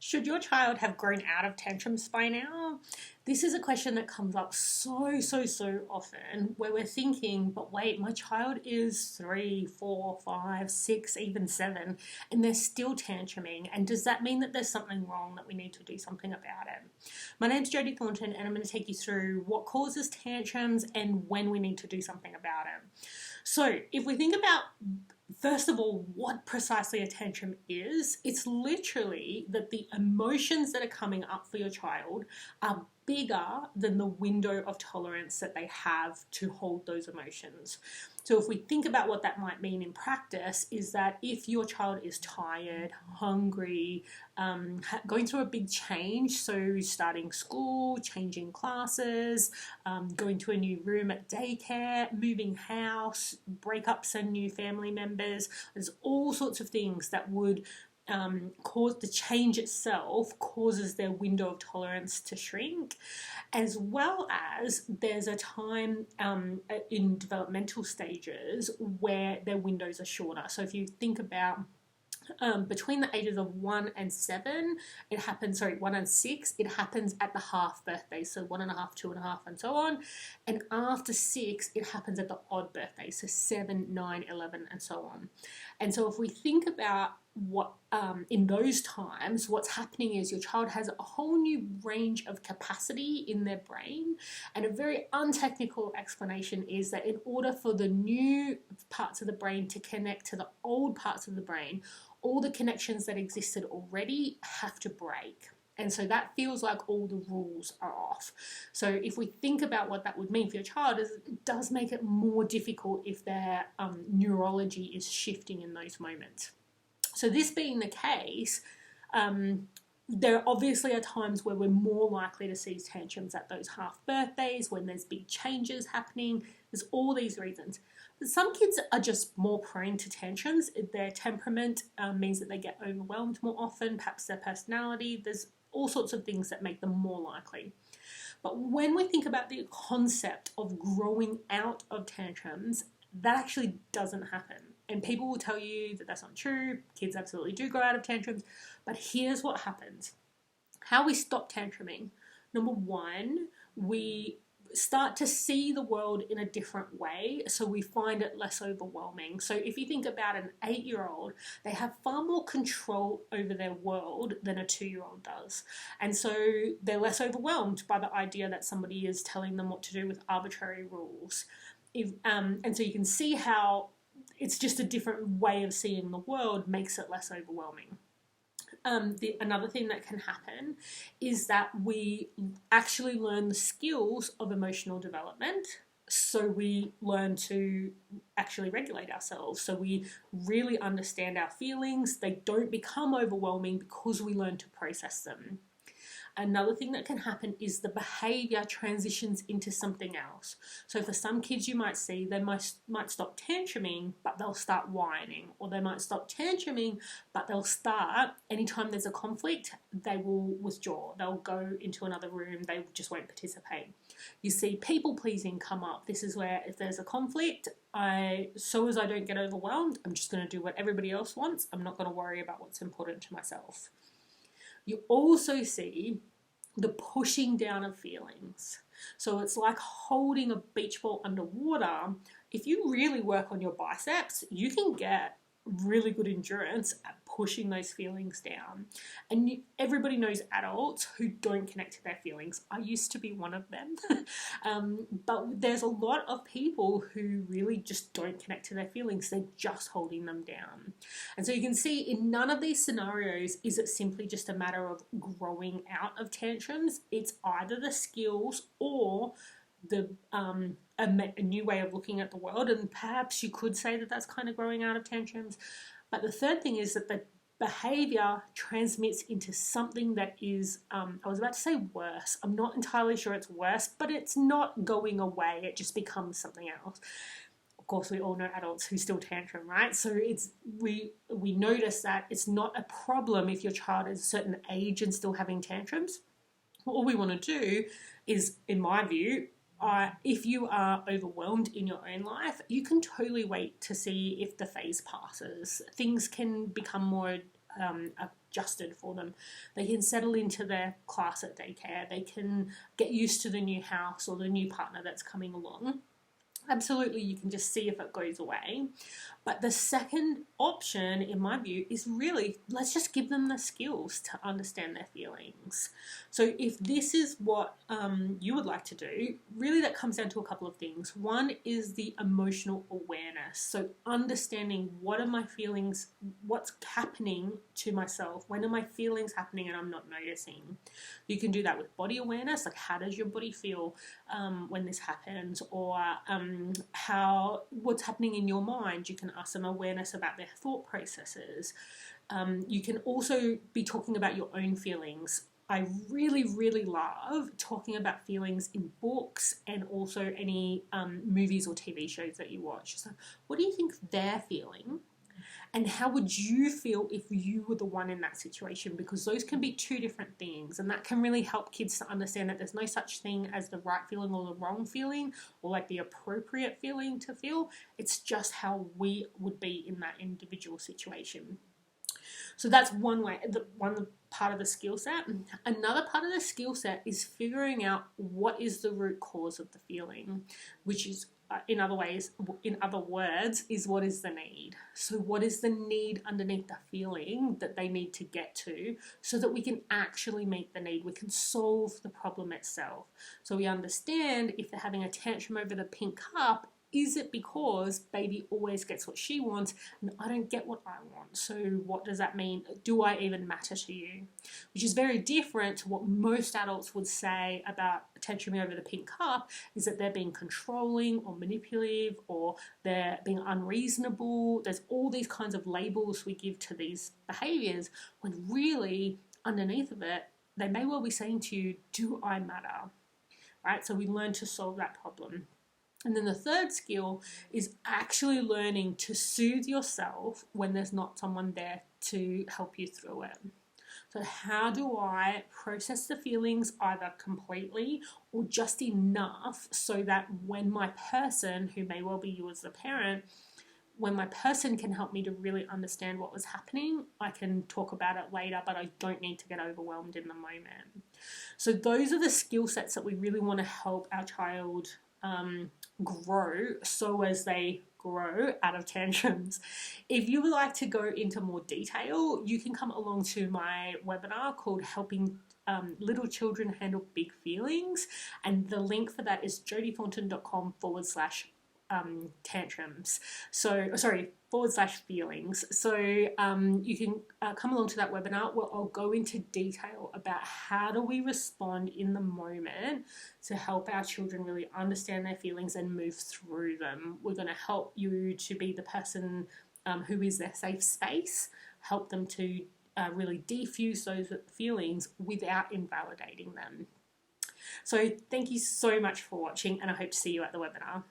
Should your child have grown out of tantrums by now? This is a question that comes up so often where we're thinking, but wait, my child is 3, 4, 5, 6, even 7, and they're still tantruming. And does that mean that there's something wrong that we need to do something about it? My name's Jodie Thornton, and I'm going to take you through what causes tantrums and when we need to do something about it. So if we think about, first of all, what precisely a tantrum is, it's literally that the emotions that are coming up for your child are bigger than the window of tolerance that they have to hold those emotions. So if we think about what that might mean in practice, is that if your child is tired, hungry, going through a big change, so starting school, changing classes, going to a new room at daycare, moving house, breakups and new family members, there's all sorts of things that would cause the change itself causes their window of tolerance to shrink, as well as there's a time in developmental stages where their windows are shorter. So if you think about between the ages of 1 and 7, 1 and 6, it happens at the half birthday, so 1.5, 2.5, and so on. And after 6, it happens at the odd birthday, so 7, 9, 11, and so on. And so if we think about what in those times, what's happening is your child has a whole new range of capacity in their brain, and a very untechnical explanation is that in order for the new parts of the brain to connect to the old parts of the brain, all the connections that existed already have to break. And so that feels like all the rules are off. So if we think about what that would mean for your child, it does make it more difficult if their neurology is shifting in those moments. So this being the case, there obviously are times where we're more likely to see tantrums at those half birthdays, when there's big changes happening. There's all these reasons. But some kids are just more prone to tantrums. Their temperament means that they get overwhelmed more often, perhaps their personality. There's all sorts of things that make them more likely. But when we think about the concept of growing out of tantrums, that actually doesn't happen. And people will tell you that that's not true. Kids absolutely do grow out of tantrums. But here's what happens. How we stop tantruming. Number one, we start to see the world in a different way, so we find it less overwhelming. So if you think about an 8-year-old, they have far more control over their world than a 2-year-old does. And so they're less overwhelmed by the idea that somebody is telling them what to do with arbitrary rules. And so you can see how it's just a different way of seeing the world makes it less overwhelming. Another thing that can happen is that we actually learn the skills of emotional development. So we learn to actually regulate ourselves. So we really understand our feelings. They don't become overwhelming because we learn to process them. Another thing that can happen is the behavior transitions into something else. So for some kids you might see, they might stop tantruming, but they'll start whining. Or they might stop tantruming, but they'll start, anytime there's a conflict, they will withdraw. They'll go into another room, they just won't participate. You see people pleasing come up. This is where if there's a conflict, so as I don't get overwhelmed, I'm just going to do what everybody else wants. I'm not going to worry about what's important to myself. You also see the pushing down of feelings. So it's like holding a beach ball underwater. If you really work on your biceps, you can get really good endurance at pushing those feelings down. And everybody knows adults who don't connect to their feelings. I used to be one of them. But there's a lot of people who really just don't connect to their feelings. They're just holding them down. And so you can see in none of these scenarios is it simply just a matter of growing out of tantrums. It's either the skills or a new way of looking at the world, and perhaps you could say that that's kind of growing out of tantrums. But the third thing is that the behavior transmits into something that is, I was about to say worse. I'm not entirely sure it's worse, but it's not going away. It just becomes something else. Of course, we all know adults who still tantrum, right? So we notice that it's not a problem if your child is a certain age and still having tantrums. All we want to do is, in my view, if you are overwhelmed in your own life, you can totally wait to see if the phase passes. Things can become more adjusted for them. They can settle into their class at daycare. They can get used to the new house or the new partner that's coming along. Absolutely, you can just see if it goes away. But the second option, in my view, is really, let's just give them the skills to understand their feelings. So if this is what you would like to do, really that comes down to a couple of things. One is the emotional awareness. So understanding, what are my feelings, what's happening to myself, when are my feelings happening and I'm not noticing. You can do that with body awareness, like how does your body feel when this happens, or what's happening in your mind. You can ask them awareness about their thought processes. You can also be talking about your own feelings. I really, really love talking about feelings in books and also any movies or TV shows that you watch. So what do you think they're feeling? And how would you feel if you were the one in that situation? Because those can be two different things, and that can really help kids to understand that there's no such thing as the right feeling or the wrong feeling, or like the appropriate feeling to feel. It's just how we would be in that individual situation. So that's one way, one part of the skill set. Another part of the skill set is figuring out what is the root cause of the feeling, which is in other words, is what is the need. So what is the need underneath the feeling that they need to get to so that we can actually meet the need? We can solve the problem itself. So we understand if they're having a tantrum over the pink cup, is it because baby always gets what she wants and I don't get what I want? So what does that mean? Do I even matter to you? Which is very different to what most adults would say about tantruming over the pink cup, is that they're being controlling or manipulative, or they're being unreasonable. There's all these kinds of labels we give to these behaviors, when really underneath of it, they may well be saying to you, do I matter? Right? So we learn to solve that problem. And then the third skill is actually learning to soothe yourself when there's not someone there to help you through it. So how do I process the feelings either completely or just enough so that when my person, who may well be you as the parent, when my person can help me to really understand what was happening, I can talk about it later, but I don't need to get overwhelmed in the moment. So those are the skill sets that we really want to help our child grow, so as they grow out of tantrums. If you would like to go into more detail, you can come along to my webinar called Helping Little Children Handle Big Feelings, and the link for that is jodithornton.com/tantrums. /feelings. So you can come along to that webinar where I'll go into detail about how do we respond in the moment to help our children really understand their feelings and move through them. We're going to help you to be the person who is their safe space, help them to really defuse those feelings without invalidating them. So thank you so much for watching, and I hope to see you at the webinar.